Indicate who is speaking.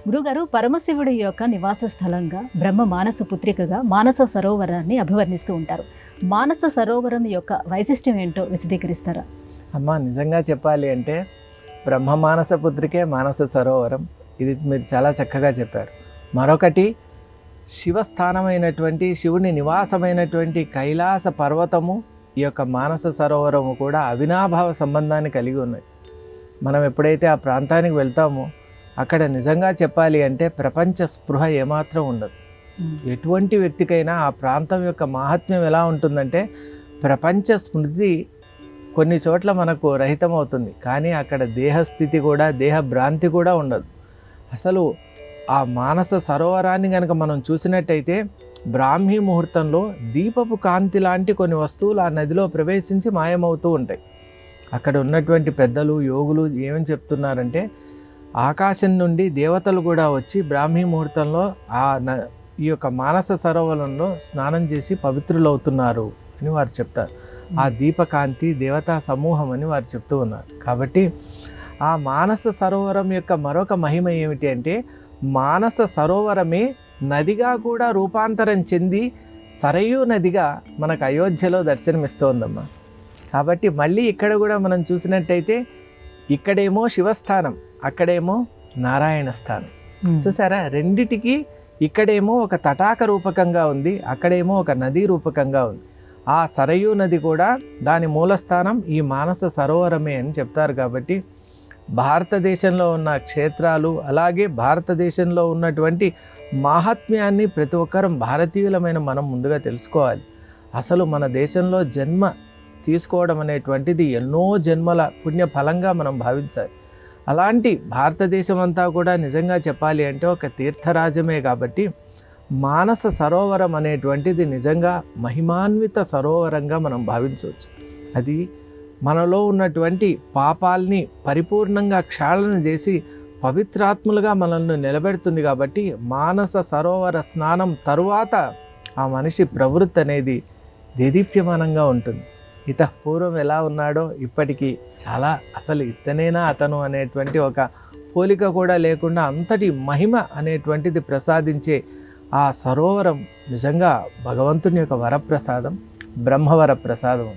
Speaker 1: గురుగారు, పరమశివుడి యొక్క నివాస స్థలంగా బ్రహ్మ మానస పుత్రికగా మానస సరోవరాన్ని అభివర్ణిస్తూ ఉంటారు. మానస సరోవరం యొక్క వైశిష్ట్యం ఏంటో విశదీకరిస్తారా?
Speaker 2: అమ్మ, నిజంగా చెప్పాలి అంటే బ్రహ్మ మానస పుత్రికే మానస సరోవరం. ఇది మీరు చాలా చక్కగా చెప్పారు. మరొకటి, శివస్థానమైనటువంటి శివుని నివాసమైనటువంటి కైలాస పర్వతము ఈ యొక్క మానస సరోవరము కూడా అవినాభావ సంబంధాన్ని కలిగి ఉన్నాయి. మనం ఎప్పుడైతే ఆ ప్రాంతానికి వెళ్తామో అక్కడ నిజంగా చెప్పాలి అంటే ప్రపంచ స్పృహ ఏమాత్రం ఉండదు. ఎటువంటి వ్యక్తికైనా ఆ ప్రాంతం యొక్క మహాత్మ్యం ఎలా ఉంటుందంటే ప్రపంచ స్మృతి కొన్ని చోట్ల మనకు రహితమవుతుంది, కానీ అక్కడ దేహస్థితి కూడా దేహ భ్రాంతి కూడా ఉండదు. అసలు ఆ మానస సరోవరాన్ని కనుక మనం చూసినట్టయితే బ్రాహ్మీ ముహూర్తంలో దీపపు కాంతి లాంటి కొన్ని వస్తువులు ఆ నదిలో ప్రవేశించి మాయమవుతూ ఉంటాయి. అక్కడ ఉన్నటువంటి పెద్దలు యోగులు ఏమని చెప్తున్నారంటే ఆకాశం నుండి దేవతలు కూడా వచ్చి బ్రాహ్మీ ముహూర్తంలో ఈ యొక్క మానస సరోవరంలో స్నానం చేసి పవిత్రులవుతున్నారు అని వారు చెప్తారు. ఆ దీపకాంతి దేవతా సమూహం అని వారు చెప్తూ ఉన్నారు. కాబట్టి ఆ మానస సరోవరం యొక్క మరొక మహిమ ఏమిటి అంటే మానస సరోవరమే నదిగా కూడా రూపాంతరం చెంది సరయూ నదిగా మనకు అయోధ్యలో దర్శనమిస్తోందమ్మా. కాబట్టి మళ్ళీ ఇక్కడ కూడా మనం చూసినట్టయితే ఇక్కడేమో శివస్థానం, అక్కడేమో నారాయణ స్థానం. చూసారా, రెండిటికి ఇక్కడేమో ఒక తటాక రూపకంగా ఉంది, అక్కడేమో ఒక నదీ రూపకంగా ఉంది. ఆ సరయూ నది కూడా దాని మూలస్థానం ఈ మానస సరోవరమే అని చెప్తారు. కాబట్టి భారతదేశంలో ఉన్న క్షేత్రాలు అలాగే భారతదేశంలో ఉన్నటువంటి మాహాత్మ్యాన్ని ప్రతి ఒక్కరూ భారతీయులమైన మనం ముందుగా తెలుసుకోవాలి. అసలు మన దేశంలో జన్మ తీసుకోవడం అనేటువంటిది ఎన్నో జన్మల పుణ్య ఫలంగా మనం భావించాలి. అలాంటి భారతదేశం అంతా కూడా నిజంగా చెప్పాలి అంటే ఒక తీర్థరాజమే. కాబట్టి మానస సరోవరం అనేటువంటిది నిజంగా మహిమాన్విత సరోవరంగా మనం భావించవచ్చు. అది మనలో ఉన్నటువంటి పాపాల్ని పరిపూర్ణంగా క్షాళన చేసి పవిత్రాత్ములుగా మనల్ని నిలబెడుతుంది. కాబట్టి మానస సరోవర స్నానం తరువాత ఆ మనిషి ప్రవృత్తి అనేది దేదీప్యమానంగా ఉంటుంది. పూర్వం ఎలా ఉన్నాడో ఇప్పటికీ చాలా అసలు ఇతనేనా అతను అనేటువంటి ఒక పోలిక కూడా లేకుండా అంతటి మహిమ అనేటువంటిది ప్రసాదించే ఆ సరోవరం నిజంగా భగవంతుని యొక్క వరప్రసాదం, బ్రహ్మవర ప్రసాదం.